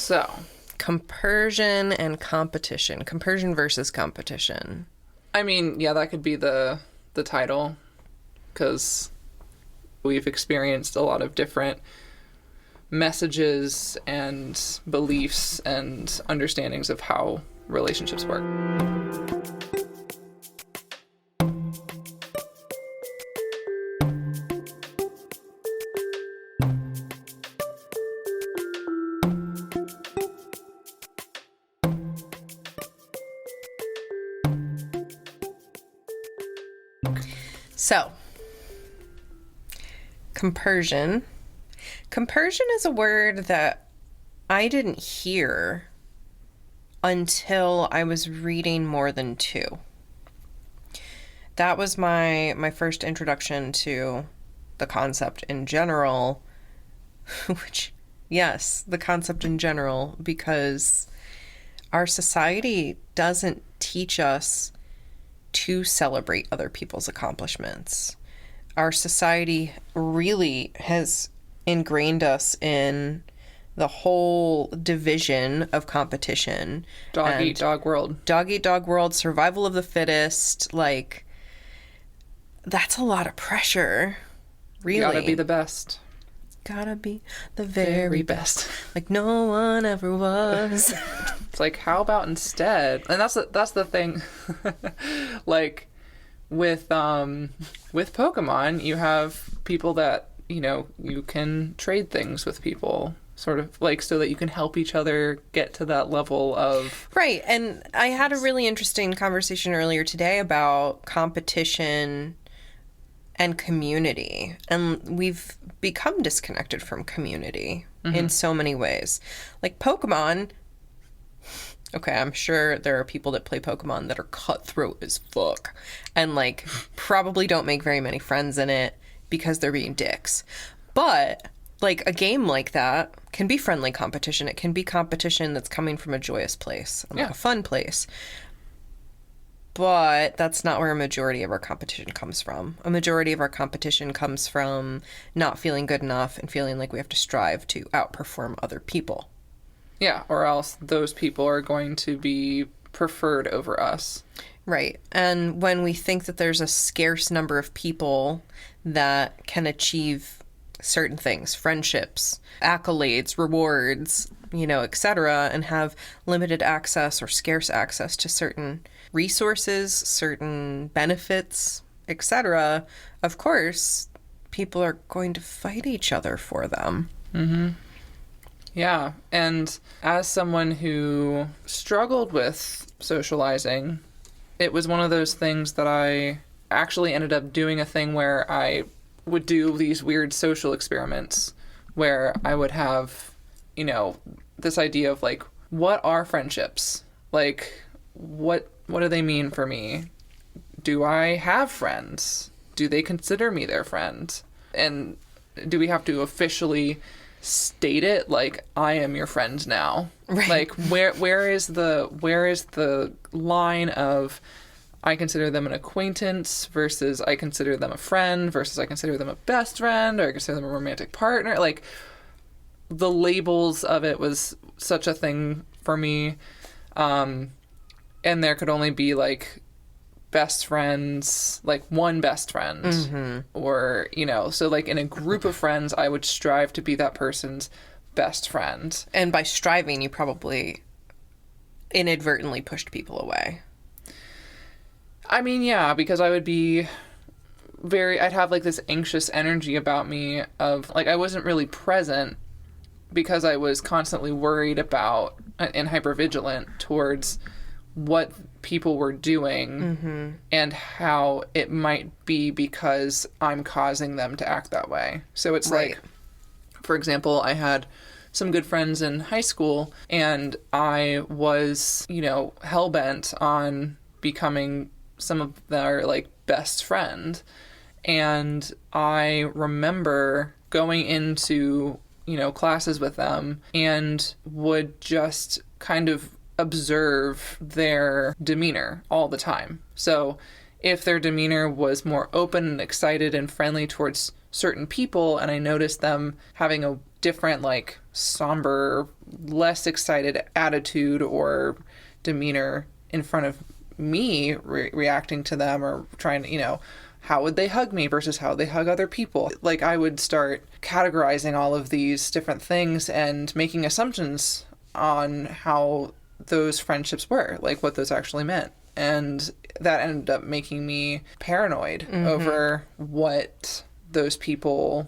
So, compersion and competition. Compersion versus competition. I mean, yeah, that could be the title, because we've experienced a lot of different messages and beliefs and understandings of how relationships work. So, compersion. Compersion is a word that I didn't hear until I was reading More Than Two. That was my first introduction to the concept in general, which, yes, the concept in general, because our society doesn't teach us to celebrate other people's accomplishments. Our society really has ingrained us in the whole division of competition. Dog eat dog world. Dog eat dog world, survival of the fittest. Like, that's a lot of pressure, really. Gotta be the best. Gotta be the very best. Like no one ever was. It's like, how about instead? And that's the thing. Like with Pokemon, you have people that, you know, you can trade things with people, sort of like, so that you can help each other get to that level of... Right. And I had a really interesting conversation earlier today about competition and community. And we've become disconnected from community in so many ways. Like Pokemon... Okay, I'm sure there are people that play Pokemon that are cutthroat as fuck and, like, probably don't make very many friends in it because they're being dicks. But, like, a game like that can be friendly competition. It can be competition that's coming from a joyous place and, like, a fun place. But that's not where a majority of our competition comes from. A majority of our competition comes from not feeling good enough and feeling like we have to strive to outperform other people. Yeah, or else those people are going to be preferred over us. Right. And when we think that there's a scarce number of people that can achieve certain things, friendships, accolades, rewards, you know, etc., and have limited access or scarce access to certain resources, certain benefits, etc., of course, people are going to fight each other for them. Mm-hmm. Yeah, and as someone who struggled with socializing, it was one of those things that I actually ended up doing a thing where I would do these weird social experiments where I would have, you know, this idea of, like, what are friendships? Like, what do they mean for me? Do I have friends? Do they consider me their friend? And do we have to officially state it, like, I am your friend now? Right. Like, where is the line of I consider them an acquaintance versus I consider them a friend versus I consider them a best friend or I consider them a romantic partner? Like, the labels of it was such a thing for me. And there could only be, like, best friends, like one best friend, or, you know, so, like, in a group of friends, I would strive to be that person's best friend. And by striving, you probably inadvertently pushed people away. I mean, yeah, because I would be I'd have, like, this anxious energy about me of, like, I wasn't really present because I was constantly worried about and hypervigilant towards what people were doing and how it might be because I'm causing them to act that way. So it's like, for example, I had some good friends in high school and I was, you know, hell-bent on becoming some of their, like, best friend. And I remember going into, you know, classes with them and would just kind of observe their demeanor all the time. So if their demeanor was more open and excited and friendly towards certain people, and I noticed them having a different, like, somber, less excited attitude or demeanor in front of me, reacting to them or trying to, how would they hug me versus how they hug other people. Like, I would start categorizing all of these different things and making assumptions on how those friendships were, like what those actually meant. And that ended up making me paranoid over what those people,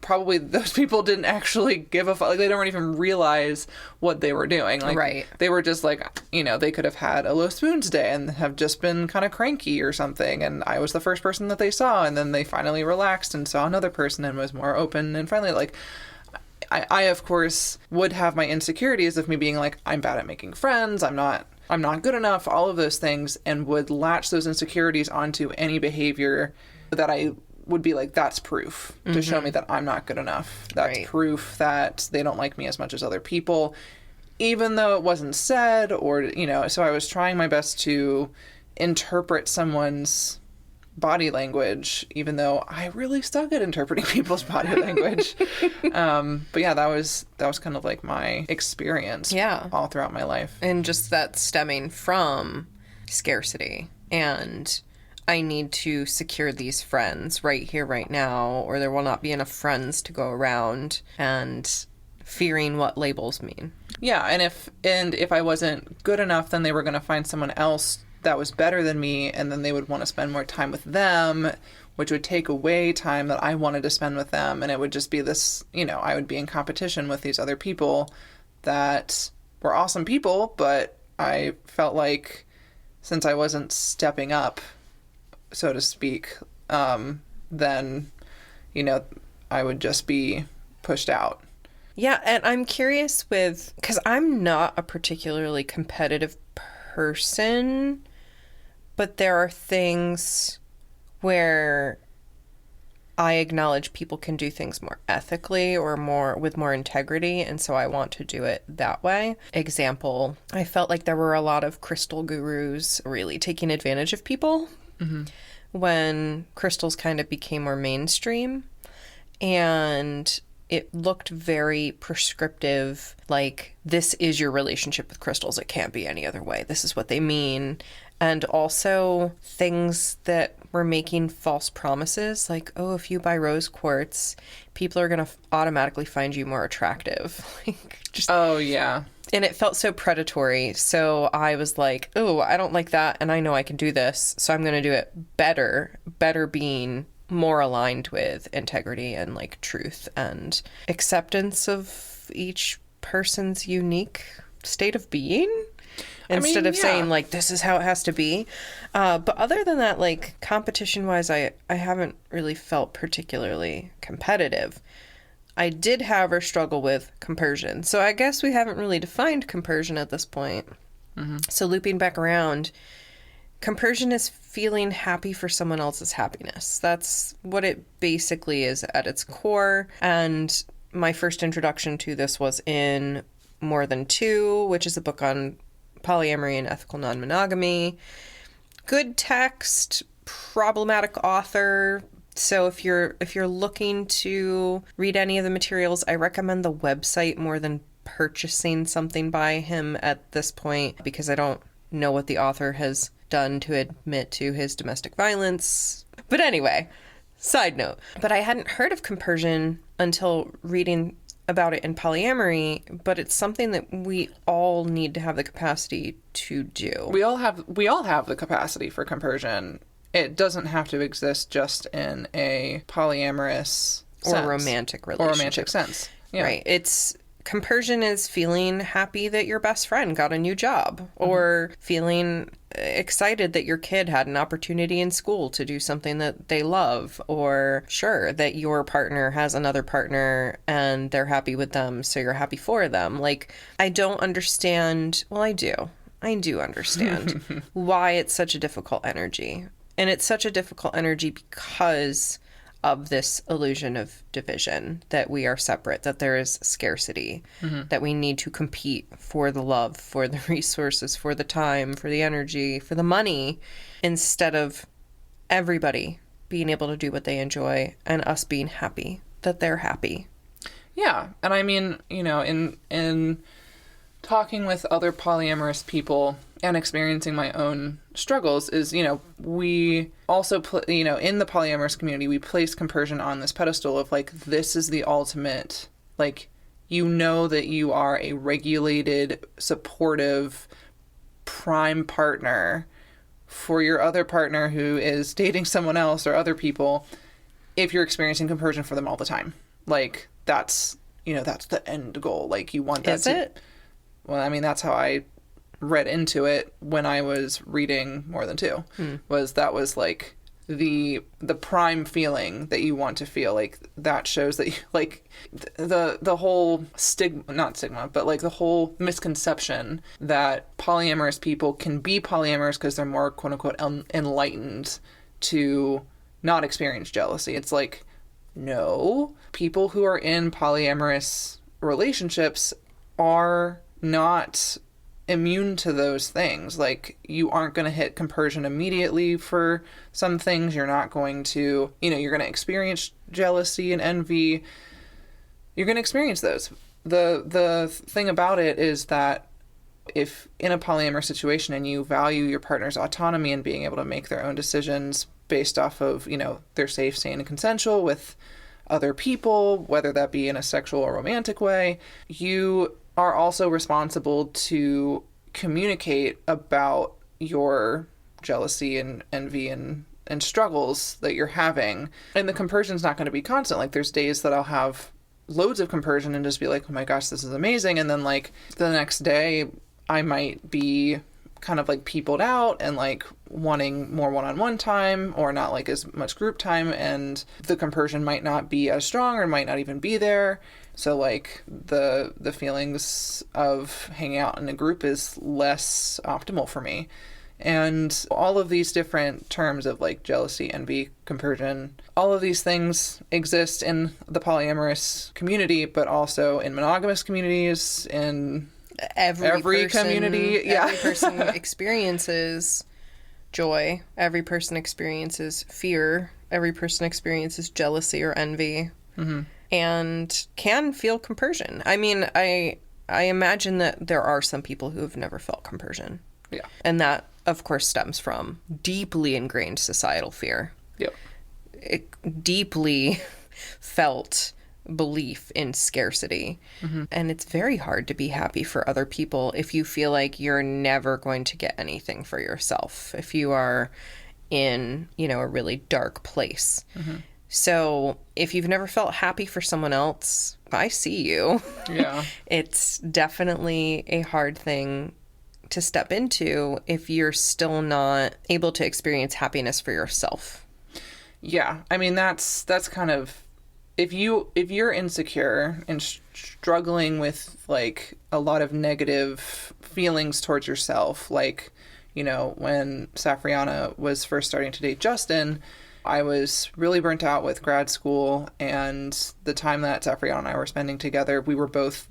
probably those people didn't actually give a fuck. Like, they don't even realize what they were doing. Like, right. They were just like, they could have had a low spoons day and have just been kind of cranky or something. And I was the first person that they saw. And then they finally relaxed and saw another person and was more open and friendly. Like, I of course, would have my insecurities of me being like, I'm bad at making friends. I'm not good enough, all of those things, and would latch those insecurities onto any behavior that I would be like, that's proof to show me that I'm not good enough. That's proof that they don't like me as much as other people, even though it wasn't said, or, so I was trying my best to interpret someone's body language, even though I really suck at interpreting people's body language. But yeah, that was kind of like my experience all throughout my life. And just that stemming from scarcity and I need to secure these friends right here, right now, or there will not be enough friends to go around, and fearing what labels mean. Yeah, and if I wasn't good enough, then they were going to find someone else that was better than me, and then they would want to spend more time with them, which would take away time that I wanted to spend with them, and it would just be this, I would be in competition with these other people that were awesome people, but I felt like since I wasn't stepping up, so to speak, then, I would just be pushed out. Yeah, and I'm curious because I'm not a particularly competitive person, but there are things where I acknowledge people can do things more ethically or with more integrity, and so I want to do it that way. Example, I felt like there were a lot of crystal gurus really taking advantage of people when crystals kind of became more mainstream, and it looked very prescriptive, like, this is your relationship with crystals. It can't be any other way. This is what they mean. And also things that were making false promises, like, oh, if you buy rose quartz, people are going to automatically find you more attractive. Oh, yeah. And it felt so predatory. So I was like, oh, I don't like that. And I know I can do this. So I'm going to do it better being more aligned with integrity and, like, truth and acceptance of each person's unique state of being. Instead of saying, like, this is how it has to be. But other than that, like, competition-wise, I haven't really felt particularly competitive. I did, however, struggle with compersion. So I guess we haven't really defined compersion at this point. So looping back around, compersion is feeling happy for someone else's happiness. That's what it basically is at its core. And my first introduction to this was in More Than Two, which is a book on polyamory and ethical non-monogamy. Good text, problematic author. So if you're looking to read any of the materials, I recommend the website more than purchasing something by him at this point, because I don't know what the author has done to admit to his domestic violence. But anyway, side note. But I hadn't heard of compersion until reading about it in Polyamory, but it's something that we all need to have the capacity to do. We all have the capacity for compersion. It doesn't have to exist just in a polyamorous sense. Or romantic relationship. Or romantic sense. Yeah. Right. Compersion is feeling happy that your best friend got a new job, or feeling excited that your kid had an opportunity in school to do something that they love, or sure, that your partner has another partner and they're happy with them, so you're happy for them. Like, I don't understand. Well, I do understand why it's such a difficult energy. And it's such a difficult energy because of this illusion of division, that we are separate, that there is scarcity, that we need to compete for the love, for the resources, for the time, for the energy, for the money, instead of everybody being able to do what they enjoy and us being happy that they're happy. Yeah. And I mean, in talking with other polyamorous people and experiencing my own struggles is, we also, in the polyamorous community, we place compersion on this pedestal of like, this is the ultimate, like, that you are a regulated, supportive, prime partner for your other partner who is dating someone else or other people if you're experiencing compersion for them all the time. Like, that's the end goal. Like, you want that Well, I mean, that's how I read into it when I was reading More Than Two. That was like the prime feeling that you want to feel. Like, that shows that you, like, the whole not stigma, but like the whole misconception that polyamorous people can be polyamorous because they're more quote unquote enlightened to not experience jealousy. It's like, no, people who are in polyamorous relationships are not immune to those things. Like, you aren't going to hit compersion immediately for some things. You're not going to, you're going to experience jealousy and envy. You're going to experience those. The thing about it is that if in a polyamorous situation and you value your partner's autonomy and being able to make their own decisions based off of, they're safe, sane, and consensual with other people, whether that be in a sexual or romantic way, you are also responsible to communicate about your jealousy and envy and struggles that you're having. And the compersion's not going to be constant. Like, there's days that I'll have loads of compersion and just be like, oh my gosh, this is amazing. And then like the next day I might be kind of like peopled out and like wanting more one-on-one time or not like as much group time, and the compersion might not be as strong or might not even be there. So like the feelings of hanging out in a group is less optimal for me. And all of these different terms of like jealousy, envy, compersion, all of these things exist in the polyamorous community, but also in monogamous communities, in every community. Yeah. Every person experiences joy. Every person experiences fear. Every person experiences jealousy or envy. Mm-hmm. And can feel compersion. I mean, I imagine that there are some people who have never felt compersion. Yeah. And that, of course, stems from deeply ingrained societal fear. Yep. Deeply felt belief in scarcity. Mm-hmm. And it's very hard to be happy for other people if you feel like you're never going to get anything for yourself, if you are in, a really dark place. Mm-hmm. So if you've never felt happy for someone else, I see you. Yeah. It's definitely a hard thing to step into if you're still not able to experience happiness for yourself. Yeah. I mean, that's kind of, if you're insecure and struggling with like a lot of negative feelings towards yourself, like, when Safriana was first starting to date Justin, I was really burnt out with grad school, and the time that Safriana and I were spending together, we were both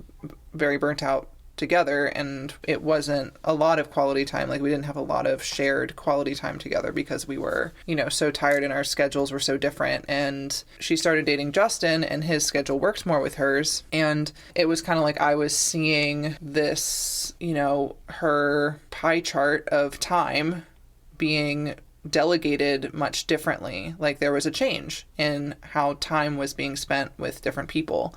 very burnt out together, and it wasn't a lot of quality time. Like, we didn't have a lot of shared quality time together because we were, so tired and our schedules were so different. And she started dating Justin, and his schedule worked more with hers. And it was kind of like I was seeing this, her pie chart of time being delegated much differently. Like, there was a change in how time was being spent with different people.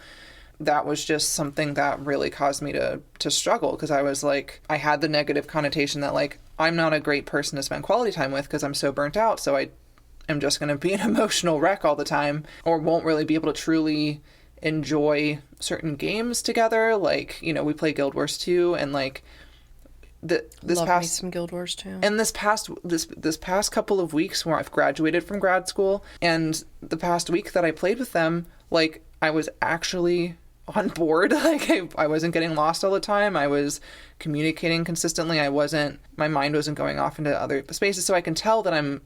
That was just something that really caused me to struggle, because I was like, I had the negative connotation that like, I'm not a great person to spend quality time with because I'm so burnt out. So I am just going to be an emotional wreck all the time, or won't really be able to truly enjoy certain games together. Like, we play Guild Wars 2, and like Love me some Guild Wars 2. And this past couple of weeks where I've graduated from grad school, and the past week that I played with them, like, I was actually on board. Like, I wasn't getting lost all the time. I was communicating consistently. My mind wasn't going off into other spaces. So I can tell that I'm,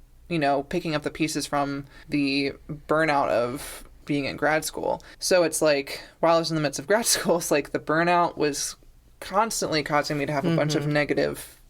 picking up the pieces from the burnout of being in grad school. So it's like, while I was in the midst of grad school, it's like the burnout was constantly causing me to have a bunch of negative,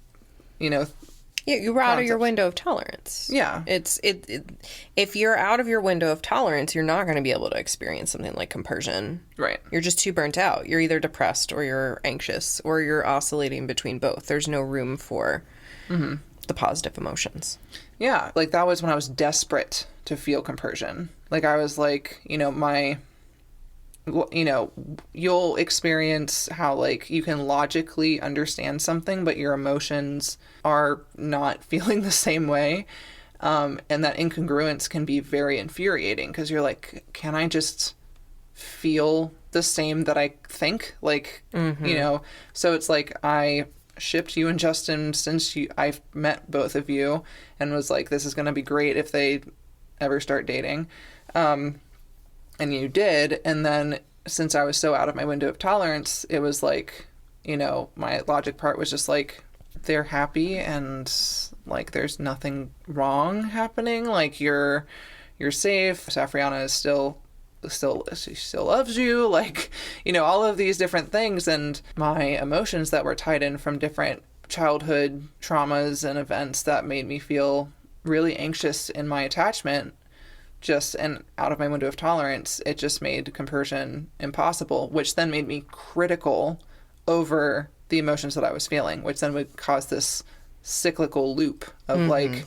Yeah, you're out of your concepts. window of tolerance. Yeah. If you're out of your window of tolerance, you're not going to be able to experience something like compersion. Right. You're just too burnt out. You're either depressed or you're anxious or you're oscillating between both. There's no room for the positive emotions. Yeah, like that was when I was desperate to feel compersion. Like I was like, you'll experience how like you can logically understand something, but your emotions are not feeling the same way. And that incongruence can be very infuriating because you're like, can I just feel the same that I think? Like, so it's like I shipped you and Justin since I've met both of you and was like, this is going to be great if they ever start dating. And you did. And then since I was so out of my window of tolerance, it was like, my logic part was just like, they're happy and like there's nothing wrong happening. Like you're safe. Safriana is still she still loves you, like, all of these different things. And my emotions that were tied in from different childhood traumas and events that made me feel really anxious in my attachment, and out of my window of tolerance, it just made compersion impossible, which then made me critical over the emotions that I was feeling, which then would cause this cyclical loop of like,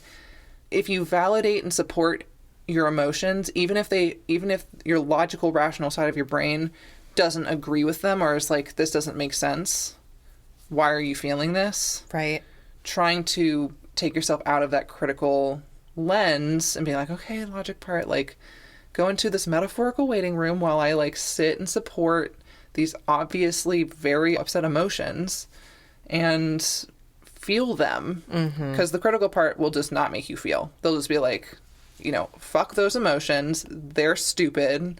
if you validate and support your emotions, even if your logical, rational side of your brain doesn't agree with them or is like, this doesn't make sense, why are you feeling this? Right. Trying to take yourself out of that critical lens and be like, okay, logic part, like, go into this metaphorical waiting room while I like sit and support these obviously very upset emotions and feel them, because the critical part will just not make you feel. They'll just be like, fuck those emotions, they're stupid,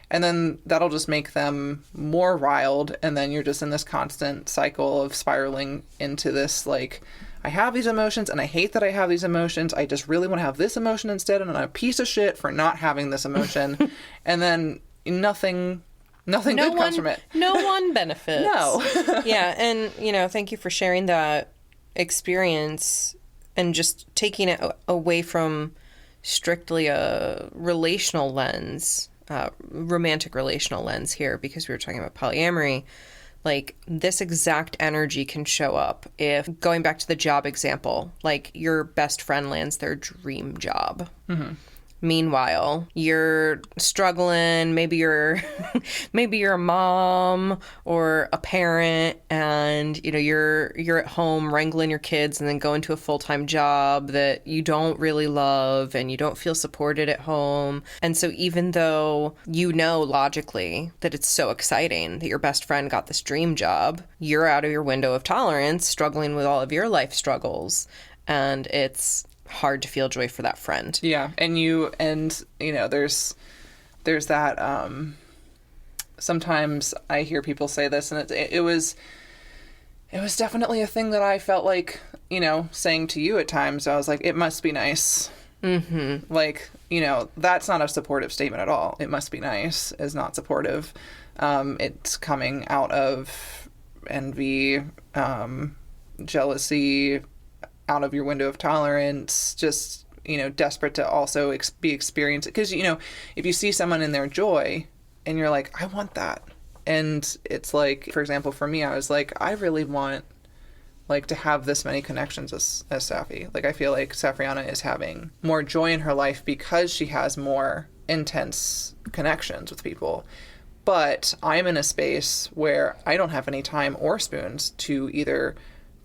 and then that'll just make them more riled, and then you're just in this constant cycle of spiraling into this like, I have these emotions and I hate that I have these emotions, I just really want to have this emotion instead, and I'm a piece of shit for not having this emotion. And then nothing good comes from it. No one benefits. No. Yeah, and thank you for sharing that experience and just taking it away from strictly a relational lens, romantic relational lens here, because we were talking about polyamory. Like, this exact energy can show up if, going back to the job example, like your best friend lands their dream job. Meanwhile, you're struggling, maybe you're a mom or a parent, and you're at home wrangling your kids and then going to a full-time job that you don't really love and you don't feel supported at home. And so even though logically that it's so exciting that your best friend got this dream job, you're out of your window of tolerance, struggling with all of your life struggles, and it's hard to feel joy for that friend. Yeah, and there's that. Sometimes I hear people say this, and it was definitely a thing that I felt like saying to you at times. I was like, it must be nice. Like, that's not a supportive statement at all. It must be nice is not supportive. It's coming out of envy, jealousy, out of your window of tolerance, just, desperate to also be experienced. Because, if you see someone in their joy and you're like, I want that. And it's like, for example, for me, I was like, I really want like to have this many connections as Safi. Like, I feel like Safriana is having more joy in her life because she has more intense connections with people. But I'm in a space where I don't have any time or spoons to either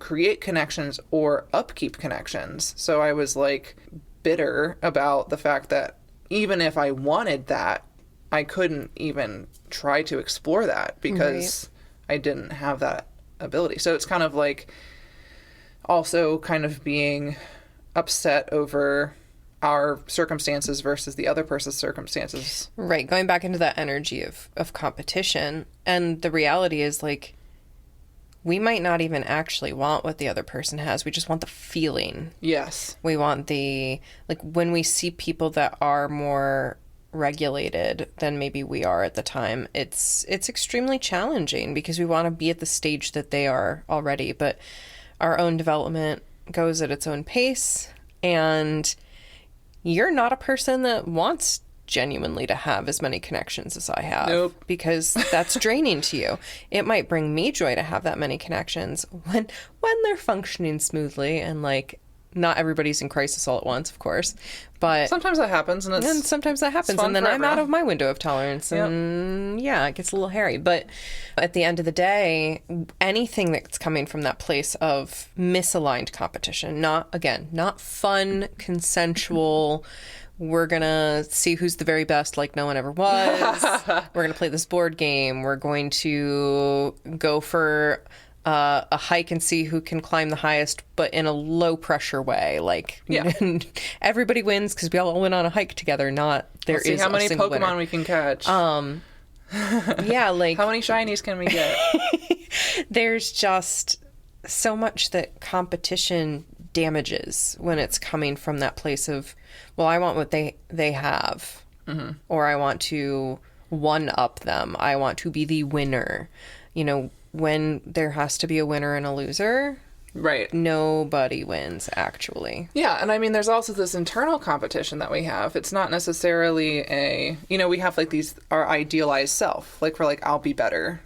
create connections or upkeep connections. So I was like bitter about the fact that even if I wanted that, I couldn't even try to explore that because I didn't have that ability. So it's kind of like also kind of being upset over our circumstances versus the other person's circumstances. Right. Going back into that energy of competition. And the reality is, like, we might not even actually want what the other person has. We just want the feeling. Yes. We want when we see people that are more regulated than maybe we are at the time, it's extremely challenging because we want to be at the stage that they are already. But our own development goes at its own pace, and you're not a person that wants genuinely to have as many connections as I have. Nope. Because that's draining to you. It might bring me joy to have that many connections when they're functioning smoothly, and like not everybody's in crisis all at once, of course. But sometimes that happens, and sometimes that happens, and then I'm out of my window of tolerance, and yeah, it gets a little hairy. But at the end of the day, anything that's coming from that place of misaligned competition, not fun, consensual, we're gonna see who's the very best like no one ever was, we're gonna play this board game, we're going to go for a hike and see who can climb the highest, but in a low pressure way. Like, everybody wins because we all went on a hike together. Not there Let's see is how many Pokemon winner. We can catch. Yeah, like how many shinies can we get? There's just so much that competition damages when it's coming from that place of, well, I want what they have, or I want to one up them. I want to be the winner. You know, when there has to be a winner and a loser, right? Nobody wins, actually. Yeah, and I mean, there's also this internal competition that we have. It's not necessarily we have like our idealized self. Like we're like, I'll be better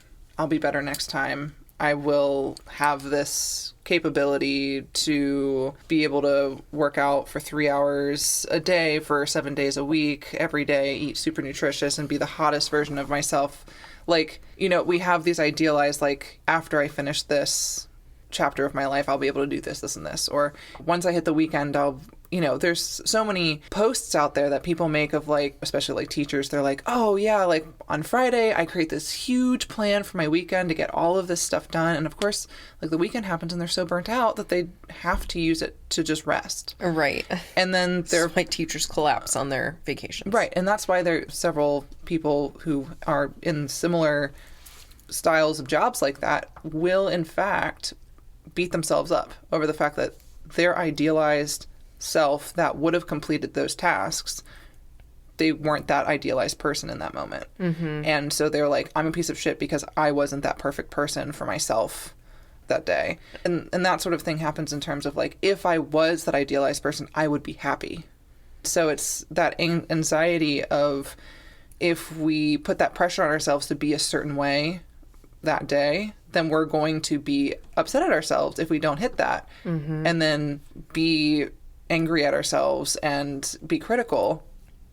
next time. I will have this capability to be able to work out for 3 hours a day for 7 days a week, every day, eat super nutritious, and be the hottest version of myself. Like, we have these idealized, like, after I finish this chapter of my life, I'll be able to do this, this, and this. Or once I hit the weekend, there's so many posts out there that people make of, like, especially like teachers, they're like, oh yeah, like on Friday, I create this huge plan for my weekend to get all of this stuff done. And of course, like the weekend happens and they're so burnt out that they have to use it to just rest. Right. And then like teachers collapse on their vacations. Right. And that's why there are several people who are in similar styles of jobs like that will in fact beat themselves up over the fact that their idealized self that would have completed those tasks, they weren't that idealized person in that moment. And so they're like, I'm a piece of shit because I wasn't that perfect person for myself that day. And that sort of thing happens in terms of like, if I was that idealized person, I would be happy. So it's that anxiety of, if we put that pressure on ourselves to be a certain way that day, then we're going to be upset at ourselves if we don't hit that, and then be angry at ourselves and be critical,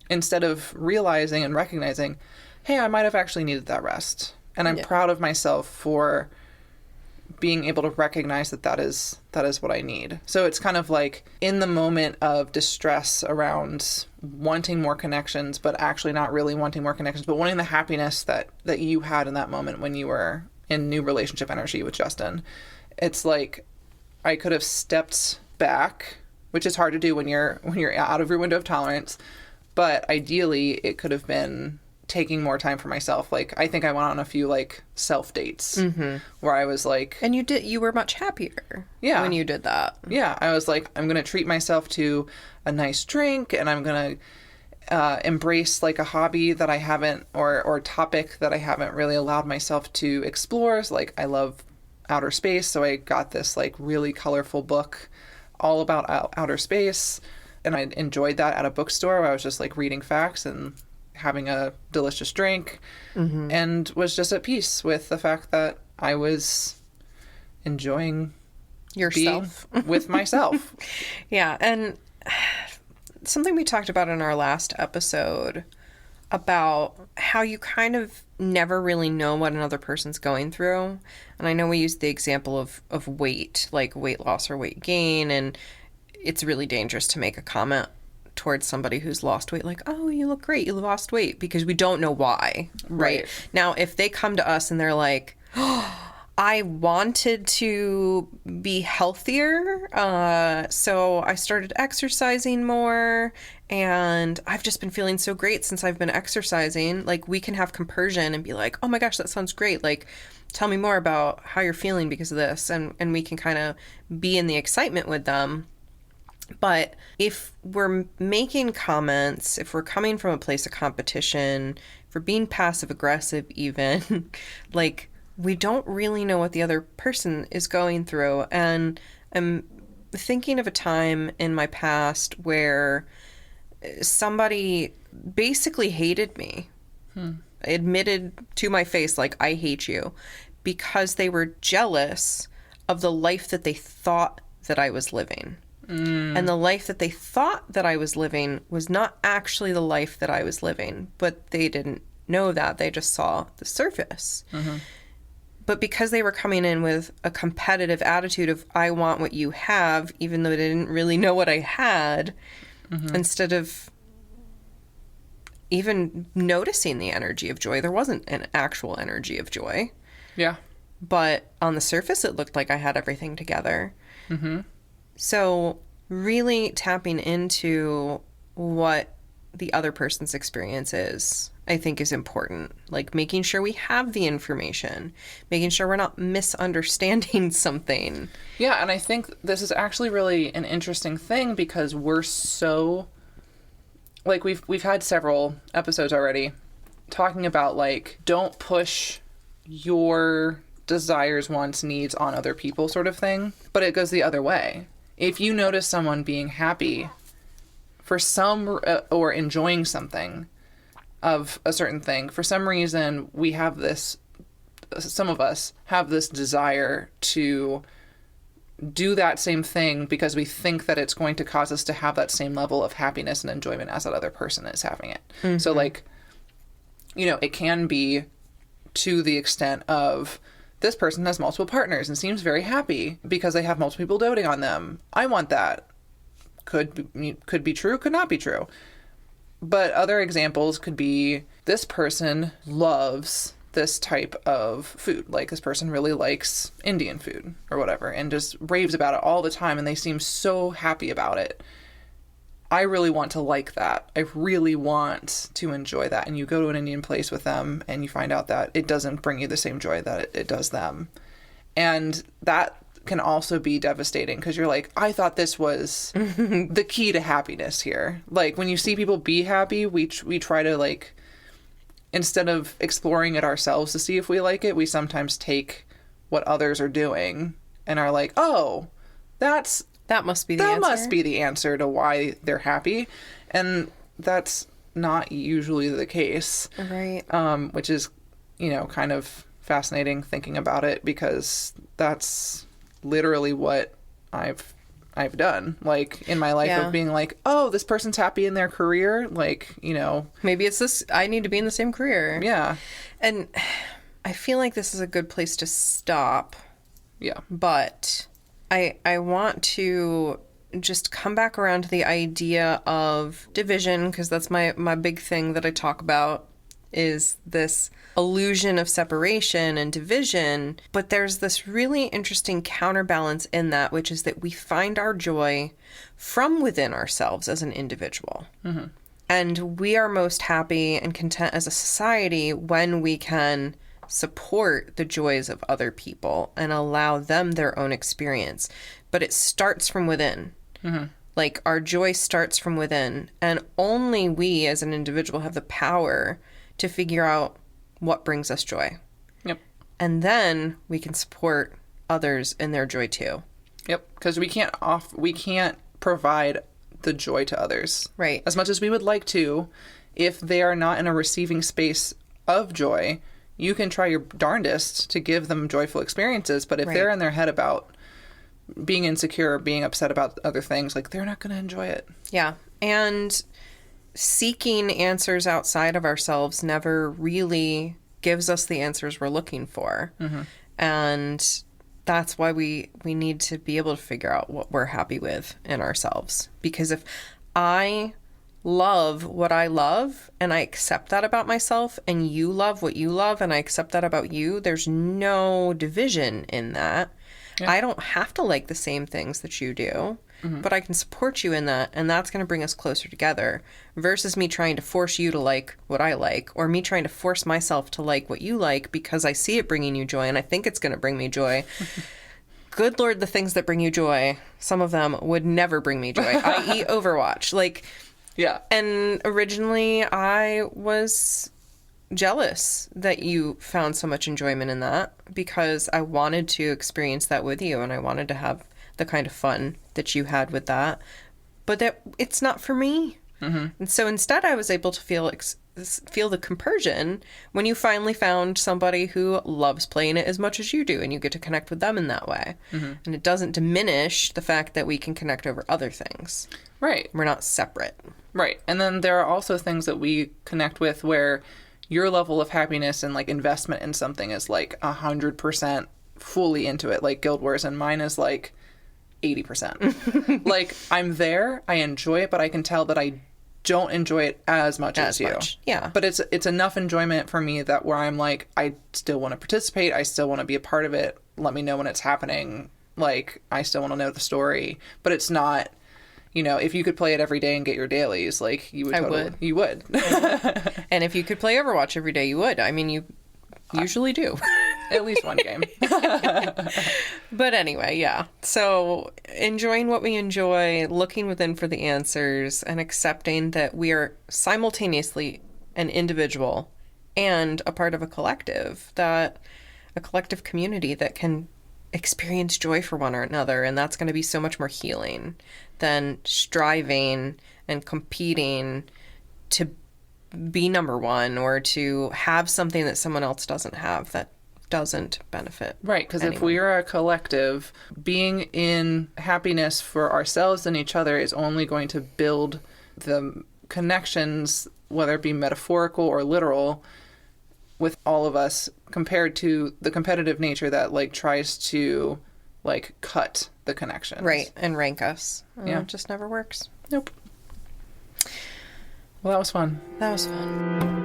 instead of realizing and recognizing, hey, I might have actually needed that rest, and I'm proud of myself for being able to recognize that is what I need. So it's kind of like in the moment of distress around wanting more connections, but actually not really wanting more connections, but wanting the happiness that you had in that moment when you were in new relationship energy with Justin. It's like I could have stepped back, which is hard to do when you're out of your window of tolerance, but ideally it could have been taking more time for myself. Like, I think I went on a few like self dates where I was like, and you were much happier when you did that. Yeah, I was like, I'm gonna treat myself to a nice drink, and I'm gonna embrace like a hobby that I haven't, or topic that I haven't really allowed myself to explore. So like, I love outer space, so I got this like really colorful book all about outer space, and I enjoyed that at a bookstore where I was just like reading facts and having a delicious drink, and was just at peace with the fact that I was enjoying yourself with myself. Yeah. And something we talked about in our last episode about how you kind of never really know what another person's going through. And I know we used the example of weight, like weight loss or weight gain, and it's really dangerous to make a comment towards somebody who's lost weight, like, oh, you look great, you lost weight, because we don't know why, right? Now, if they come to us and they're like, oh, I wanted to be healthier, so I started exercising more, and I've just been feeling so great since I've been exercising, like, we can have compersion and be like, oh my gosh, that sounds great, like, tell me more about how you're feeling because of this, and we can kind of be in the excitement with them. But if we're making comments, if we're coming from a place of competition, if we're being passive aggressive even, like, we don't really know what the other person is going through. And thinking of a time in my past where somebody basically hated me, admitted to my face, like, I hate you, because they were jealous of the life that they thought that I was living. And the life that they thought that I was living was not actually the life that I was living, but they didn't know that. They just saw the surface. But because they were coming in with a competitive attitude of, I want what you have, even though they didn't really know what I had, instead of even noticing the energy of joy, there wasn't an actual energy of joy. Yeah. But on the surface, it looked like I had everything together. So really tapping into what the other person's experience is, I think, is important. Like, making sure we have the information, making sure we're not misunderstanding something. Yeah, and I think this is actually really an interesting thing because we're so, like, we've had several episodes already talking about, like, don't push your desires, wants, needs on other people sort of thing. But it goes the other way. If you notice someone being happy for some or enjoying something of a certain thing, for some reason we have this, some of us have this desire to do that same thing because we think that it's going to cause us to have that same level of happiness and enjoyment as that other person is having it. So, like, you know, it can be to the extent of, this person has multiple partners and seems very happy because they have multiple people doting on them. I want that. Could be true, could not be true. But other examples could be, this person loves this type of food. Like, this person really likes Indian food or whatever and just raves about it all the time, and they seem so happy about it. I really want to like that. I really want to enjoy that. And you go to an Indian place with them and you find out that it doesn't bring you the same joy that it does them. And that can also be devastating because you're like, I thought this was the key to happiness here. Like, when you see people be happy, we try to, like, instead of exploring it ourselves to see if we like it, we sometimes take what others are doing and are like, oh, that must be the answer to why they're happy. And that's not usually the case. Right. Which is, you know, kind of fascinating thinking about it, because that's literally what I've done, like, in my life, of being like, oh, this person's happy in their career. Like, you know, maybe it's this, I need to be in the same career. Yeah. And I feel like this is a good place to stop. Yeah. But I want to just come back around to the idea of division, because that's my big thing that I talk about, is this illusion of separation and division. But there's this really interesting counterbalance in that, which is that we find our joy from within ourselves as an individual. And we are most happy and content as a society when we can support the joys of other people and allow them their own experience. But it starts from within. Like, our joy starts from within, and only we as an individual have the power to figure out what brings us joy. Yep. And then we can support others in their joy too. Yep. Because we can't provide the joy to others. Right. As much as we would like to, if they are not in a receiving space of joy, you can try your darndest to give them joyful experiences, but if they're in their head about being insecure, being upset about other things, like, they're not going to enjoy it. Yeah. And seeking answers outside of ourselves never really gives us the answers we're looking for. And that's why we need to be able to figure out what we're happy with in ourselves. Because if I love what I love and I accept that about myself, and you love what you love and I accept that about you, there's no division in that. Yeah. I don't have to like the same things that you do, but I can support you in that, and that's going to bring us closer together, versus me trying to force you to like what I like, or me trying to force myself to like what you like because I see it bringing you joy and I think it's going to bring me joy. Good Lord, the things that bring you joy, some of them would never bring me joy, i.e. Overwatch. Like, yeah. And originally I was jealous that you found so much enjoyment in that, because I wanted to experience that with you, and I wanted to have the kind of fun that you had with that, but that it's not for me. And so instead I was able to feel the compersion when you finally found somebody who loves playing it as much as you do, and you get to connect with them in that way. And it doesn't diminish the fact that we can connect over other things. Right. We're not separate. Right. And then there are also things that we connect with where your level of happiness and like investment in something is like 100% fully into it, like Guild Wars, and mine is like 80%. Like, I'm there, I enjoy it, but I can tell that I don't enjoy it as much as you. Yeah. But it's enough enjoyment for me that where I'm like, I still want to participate, I still want to be a part of it. Let me know when it's happening. Like, I still want to know the story. But it's not, you know, if you could play it every day and get your dailies, like, you would. You would. And if you could play Overwatch every day, you would. I mean, you usually do. At least one game. But anyway, yeah. So enjoying what we enjoy, looking within for the answers, and accepting that we are simultaneously an individual and a part of a collective community that can experience joy for one another. And that's going to be so much more healing than striving and competing to be number one or to have something that someone else doesn't have that doesn't benefit. Right, because if we are a collective, being in happiness for ourselves and each other is only going to build the connections, whether it be metaphorical or literal, with all of us, compared to the competitive nature that like tries to like cut the connections. Right, and rank us. Yeah. It just never works. Nope. Well, that was fun. That was fun.